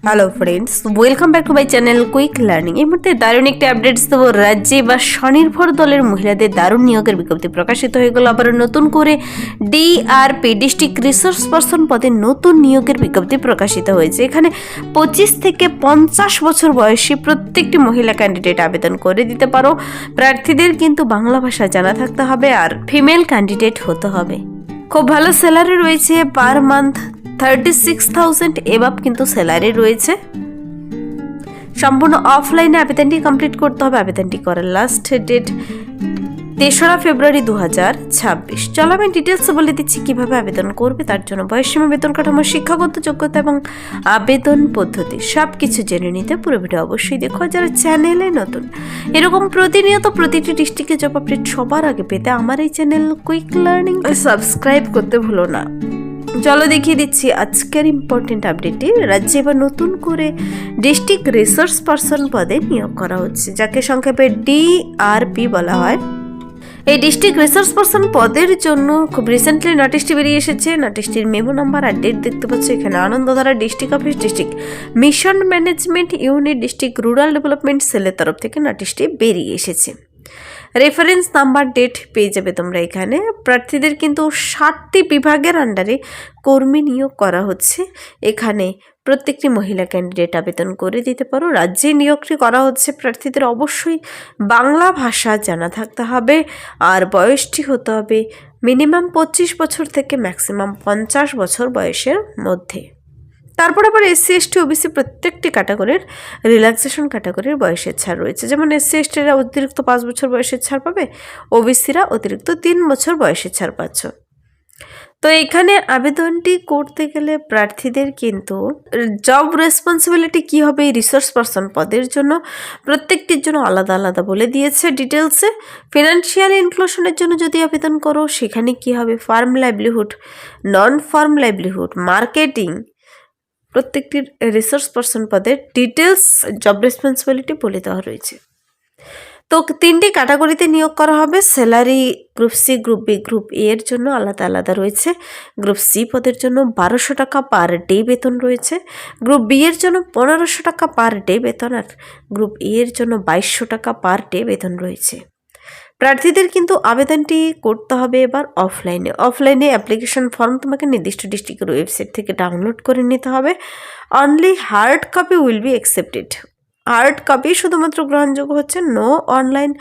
Hello friends, welcome back to my channel quick learning. এই মুহূর্তে দারুণ একটি আপডেটস দেবো। রাজ্যে বা স্বনির্ভর দলের মহিলাদের দারুণ নিয়োগের বিজ্ঞপ্তি প্রকাশিত হয়ে গেল। আবার নতুন করে ডিআরপি ডিস্ট্রিক্ট রিসোর্স পার্সন পদে নতুন নিয়োগের বিজ্ঞপ্তি প্রকাশিত হয়েছে। এখানে 25 থেকে 50 বছর বয়সী প্রত্যেকটি মহিলা ক্যান্ডিডেট আবেদন করে দিতে পারো। প্রার্থীদের কিন্তু বাংলা ভাষা জানা থাকতে হবে আর ফিমেল ক্যান্ডিডেট হতে হবে। খুব ভালো স্যালারি রয়েছে, পার মান্থ 36,000 এবাব কিন্তু স্যালারি রয়েছে। সম্পূর্ণ অফলাইনে আবেদনটি কমপ্লিট করতে হবে। আবেদনটি করার লাস্ট ডেট 3রা ফেব্রুয়ারি 2026। চলো আমি ডিটেলস বলে দিচ্ছি কিভাবে আবেদন করবে। তার জন্য বয়সসীমা, বেতন কাঠামো, শিক্ষাগত যোগ্যতা এবং আবেদন পদ্ধতি সব কিছু জেনে নিতে পুরো ভিডিও অবশ্যই দেখো। যারা চ্যানেলে নতুন, এরকম প্রতিনিয়ত প্রতিটি ডিস্ট্রিক্টে জব আপডেট সবার আগে পেতে আমার এই চ্যানেল কুইক লার্নিং সাবস্ক্রাইব করতে ভুলো না। চলো দেখিয়ে দিচ্ছি আজকের ইম্পর্টেন্ট আপডেটটি। রাজ্যে এবার নতুন করে ডিস্ট্রিক্ট রিসোর্স পার্সন পদে নিয়োগ করা হচ্ছে, যাকে সংক্ষেপে ডিআরপি বলা হয়। এই ডিস্ট্রিক্ট রিসোর্স পার্সন পদের জন্য খুব রিসেন্টলি নোটিশটি বেরিয়ে এসেছে। নোটিশটির মেমো নাম্বার আর ডেট দেখতে পাচ্ছ এখানে। Anandadhara district office, district mission management unit, district rural development সেলের তরফ থেকে নোটিশটি বেরিয়ে এসেছে। রেফারেন্স নাম্বার, ডেট পেয়ে যাবে তোমরা এখানে। প্রার্থীদের কিন্তু 60টি বিভাগের আন্ডারে কর্মী নিয়োগ করা হচ্ছে। এখানে প্রত্যেকটি মহিলা ক্যান্ডিডেট আবেদন করে দিতে পারো। রাজ্যে নিয়োগটি করা হচ্ছে। প্রার্থীদের অবশ্যই বাংলা ভাষা জানা থাকতে হবে আর বয়সটি হতে হবে মিনিমাম 25 বছর থেকে ম্যাক্সিমাম 50 বছর বয়সের মধ্যে। তারপর আবার এসসি, এসটি, ওবিসি প্রত্যেকটি ক্যাটাগরির রিল্যাক্সেশন ক্যাটাগরির বয়সের ছাড় রয়েছে। যেমন এসসি এসটিরা অতিরিক্ত 5 বছর বয়সের ছাড় পাবে, ওবিসিরা অতিরিক্ত 3 বছর বয়সের ছাড় পাচ্ছ। তো এখানে আবেদনটি করতে গেলে প্রার্থীদের কিন্তু জব রেসপন্সিবিলিটি কী হবে এই রিসোর্স পার্সন পদের জন্য প্রত্যেকটির জন্য আলাদা আলাদা বলে দিয়েছে ডিটেলসে। ফিনান্সিয়াল ইনক্লুশনের জন্য যদি আবেদন করো সেখানে কি হবে, farm livelihood, non farm livelihood, marketing, প্রত্যেকটির রিসোর্স পার্সন পদের ডিটেলস জব রেসপন্সিবিলিটি বলে দেওয়া রয়েছে। তো 3টি ক্যাটাগরিতে নিয়োগ করা হবে। Salary group C, group B, group A এর জন্য আলাদা আলাদা রয়েছে। গ্রুপ সি পদের জন্য 1200 টাকা পার ডে বেতন রয়েছে। গ্রুপ বি এর জন্য 1500 টাকা পার ডে বেতন আর গ্রুপ এ এর জন্য 2200 টাকা পার ডে বেতন রয়েছে। প্রার্থীদের কিন্তু আবেদনটি করতে হবে এবার অফলাইনে অ্যাপ্লিকেশন ফর্ম তোমাকে নির্দিষ্ট ডিস্ট্রিক্টের ওয়েবসাইট থেকে ডাউনলোড করে নিতে হবে। Only hard copy will be accepted. Hard copy শুধুমাত্র গ্রহণযোগ্য হচ্ছে, নো অনলাইন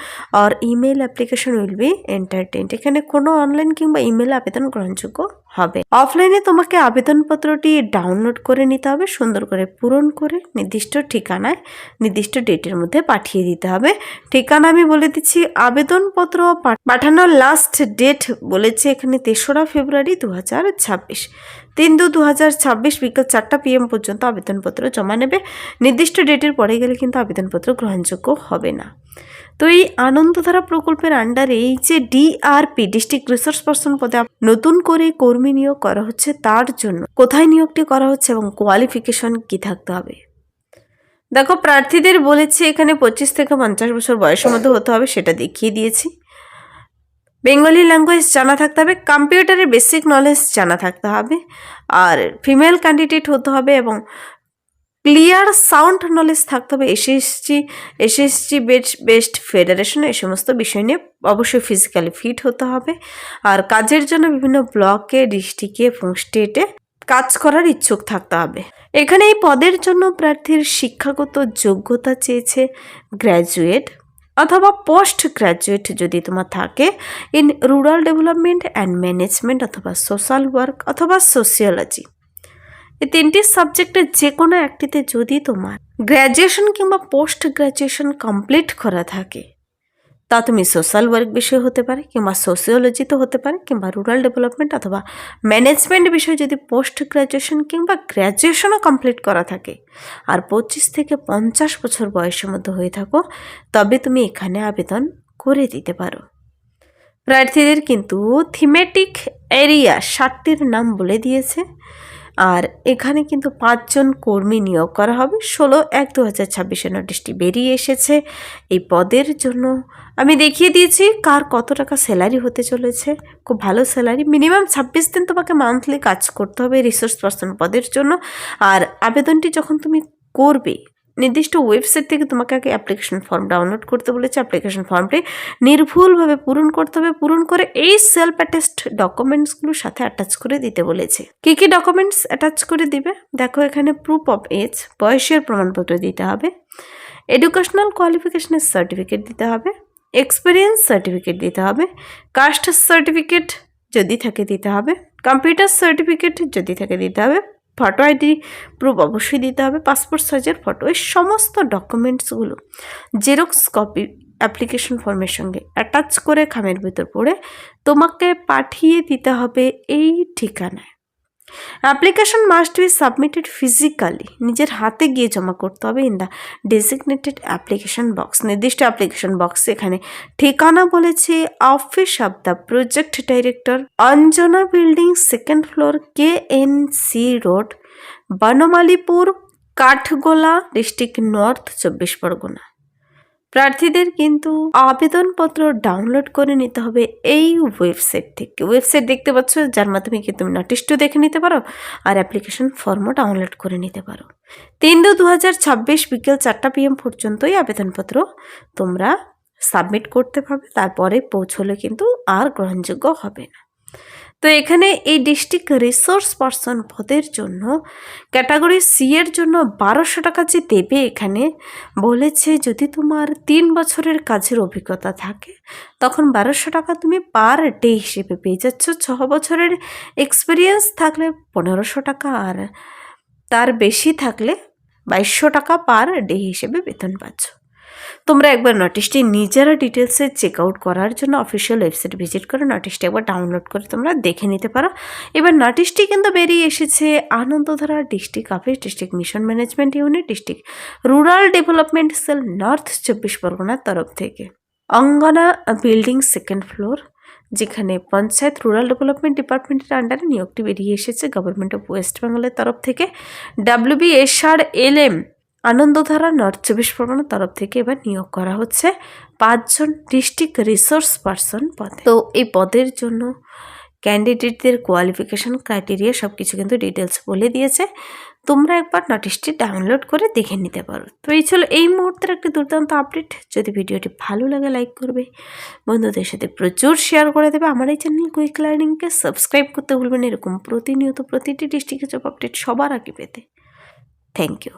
আর email application will be entertained. এখানে কোনো অনলাইন কিংবা ইমেল আবেদন গ্রহণযোগ্য হবে। অফলাইনে তোমাকে আবেদনপত্রটি ডাউনলোড করে নিতে হবে, সুন্দর করে পূরণ করে নির্দিষ্ট ঠিকানায় নির্দিষ্ট ডেটের মধ্যে পাঠিয়ে দিতে হবে। ঠিকানা আমি বলে দিচ্ছি, আবেদনপত্র পাঠানোর লাস্ট ডেট বলেছে এখানে 3রা ফেব্রুয়ারি 2026। 3/2/2026 বিকেল 4টা PM পর্যন্ত আবেদনপত্র জমা নেবে। নির্দিষ্ট ডেটের পরে গেলে কিন্তু আবেদনপত্র গ্রহণযোগ্য হবে না। তো এই আনন্দধারা প্রকল্পের আন্ডারে এই যে ডিআরপি ডিস্ট্রিক্ট রিসোর্স পার্সন পদে নতুন করে কর্মী নিয়োগ করা হচ্ছে, তার জন্য কোথায় নিয়োগটি করা হচ্ছে এবং কোয়ালিফিকেশন কি থাকতে হবে দেখো। প্রার্থীদের বলেছে এখানে 25 থেকে 50 বছর বয়সের মধ্যে হতে হবে, সেটা দেখিয়ে দিয়েছি। বেঙ্গলি ল্যাঙ্গুয়েজ জানা থাকতে হবে, কম্পিউটারের বেসিক নলেজ জানা থাকতে হবে আর ফিমেল ক্যান্ডিডেট হতে হবে এবং ক্লিয়ার সাউন্ড নলেজ থাকতে হবে। এসএসজি বেস্ট ফেডারেশন এই সমস্ত বিষয় নিয়ে অবশ্যই ফিজিক্যালি ফিট হতে হবে আর কাজের জন্য বিভিন্ন ব্লকে, ডিস্ট্রিক্টে এবং স্টেটে কাজ করার ইচ্ছুক থাকতে হবে। এখানে এই পদের জন্য প্রার্থীর শিক্ষাগত যোগ্যতা চেয়েছে গ্র্যাজুয়েট অথবা পোস্ট গ্র্যাজুয়েট যদি তোমার থাকে in rural development and management অথবা সোশ্যাল ওয়ার্ক অথবা সোশিওলজি। এই 3টি সাবজেক্টের যে কোনো একটিতে যদি তোমার গ্র্যাজুয়েশন কিংবা পোস্ট গ্র্যাজুয়েশন কমপ্লিট করা থাকে, তা তুমি সোশ্যাল ওয়ার্ক বিষয় হতে পারে কিংবা সোশিওলজিতে হতে পারে কিংবা রুরাল ডেভেলপমেন্ট অথবা ম্যানেজমেন্ট বিষয় যদি পোস্ট গ্র্যাজুয়েশন কিংবা গ্র্যাজুয়েশনও কমপ্লিট করা থাকে আর 25 থেকে 50 বছর বয়সের মধ্যে হয়ে থাকো, তবে তুমি এখানে আবেদন করে দিতে পারো। প্রার্থীদের কিন্তু থিমেটিক এরিয়া 60টির নাম বলে দিয়েছে আর এখানে কিন্তু 5 জন কর্মী নিয়োগ করা হবে। 16/1/2026 নোটিশটি বেরিয়ে এসেছে। এই পদের জন্য আমি দেখিয়ে দিয়েছি কার কত টাকা স্যালারি হতে চলেছে। খুব ভালো স্যালারি, মিনিমাম 26 দিন তোমাকে মান্থলি কাজ করতে হবে রিসোর্স পার্সন পদের জন্য। আর আবেদনটি যখন তুমি করবে, নির্দিষ্ট ওয়েবসাইট থেকে তোমাকে আগে অ্যাপ্লিকেশন ফর্ম ডাউনলোড করতে বলেছে। অ্যাপ্লিকেশন ফর্মটি নির্ভুলভাবে পূরণ করতে হবে। পূরণ করে এই সেলফ অ্যাটেস্ট ডকুমেন্টসগুলোর সাথে অ্যাটাচ করে দিতে বলেছে। কী কী ডকুমেন্টস অ্যাটাচ করে দিবে দেখো, এখানে প্রুফ অফ এজ, বয়সের প্রমাণপত্র দিতে হবে, এডুকেশনাল কোয়ালিফিকেশনের সার্টিফিকেট দিতে হবে, এক্সপিরিয়েন্স সার্টিফিকেট দিতে হবে, কাস্ট সার্টিফিকেট যদি থাকে দিতে হবে, কম্পিউটার সার্টিফিকেট যদি থাকে দিতে হবে, ফটো আইডি প্রুফ অবশ্যই দিতে হবে, পাসপোর্ট সাইজের ফটো। এই সমস্ত ডকুমেন্টসগুলো জেরক্স কপি অ্যাপ্লিকেশন ফর্মের সঙ্গে অ্যাটাচ করে খামের ভিতর পড়ে তোমাকে পাঠিয়ে দিতে হবে এই ঠিকানায়। Application must be submitted physically, নিজের হাতে গিয়ে জমা করতে হবে in the designated application box, নির্দিষ্ট অ্যাপ্লিকেশন বক্স। এখানে ঠিকানা বলেছে office of the project director, Anjana building, 2nd floor, KNC road, Banamalipur, Kathgola, district north 24 Pargana. প্রার্থীদের কিন্তু আবেদনপত্র ডাউনলোড করে নিতে হবে এই ওয়েবসাইট থেকে। ওয়েবসাইট দেখতে পাচ্ছ, যার মাধ্যমে কি তুমি নোটিশটিও দেখে নিতে পারো আর অ্যাপ্লিকেশন ফর্মও ডাউনলোড করে নিতে পারো। 3/2/2026 বিকেল 4টা PM পর্যন্তই আবেদনপত্র তোমরা সাবমিট করতে পারবে, তারপরে পৌঁছলে কিন্তু আর গ্রহণযোগ্য হবে না। তো এখানে এই ডিস্ট্রিক্ট রিসোর্স পারসন পদের জন্য ক্যাটাগরি সি এর জন্য 1200 টাকা যে দেবে, এখানে বলেছে যদি তোমার 3 বছরের কাজের অভিজ্ঞতা থাকে তখন 1200 টাকা তুমি পার ডে হিসেবে পেয়ে যাচ্ছ। 6 বছরের এক্সপিরিয়েন্স থাকলে 1500 টাকা, আর তার বেশি থাকলে 2200 টাকা পার ডে হিসেবে বেতন পাচ্ছ। তোমরা একবার নোটিশটি নিজেরা ডিটেলসে চেক আউট করার জন্য অফিসিয়াল ওয়েবসাইট ভিজিট করে নোটিশটি একবার ডাউনলোড করে তোমরা দেখে নিতে পারো। এবার নোটিশটি কিন্তু বেরিয়ে এসেছে Anandadhara district office, district mission management unit, district rural development sell, north 24 পরগনার তরফ থেকে। অঙ্গনা বিল্ডিং, 2nd ফ্লোর, যেখানে পঞ্চায়েত রুরাল ডেভেলপমেন্ট ডিপার্টমেন্টের আন্ডারে নিয়োগটি বেরিয়ে এসেছে গভর্নমেন্ট অফ ওয়েস্ট বেঙ্গলের তরফ থেকে। WBSRLM আনন্দধারা, নর্থ 24 পরগনার তরফ থেকে এবার নিয়োগ করা হচ্ছে 5 জন ডিস্ট্রিক্ট রিসোর্স পারসন পদে। তো এই পদের জন্য ক্যান্ডিডেটদের কোয়ালিফিকেশন, ক্রাইটেরিয়া সব কিছু কিন্তু ডিটেলস বলে দিয়েছে। তোমরা একবার নোটিশটি ডাউনলোড করে দেখে নিতে পারো। তো এই ছিল এই মুহূর্তের একটি দুর্দান্ত আপডেট। যদি ভিডিওটি ভালো লাগে লাইক করবে, বন্ধুদের সাথে প্রচুর শেয়ার করে দেবে। আমার এই চ্যানেল কুইক লার্নিংকে সাবস্ক্রাইব করতে ভুলবেন এরকম প্রতিনিয়ত প্রতিটি ডিস্ট্রিক্টের জব আপডেট সবার আগে পেতে। Thank you.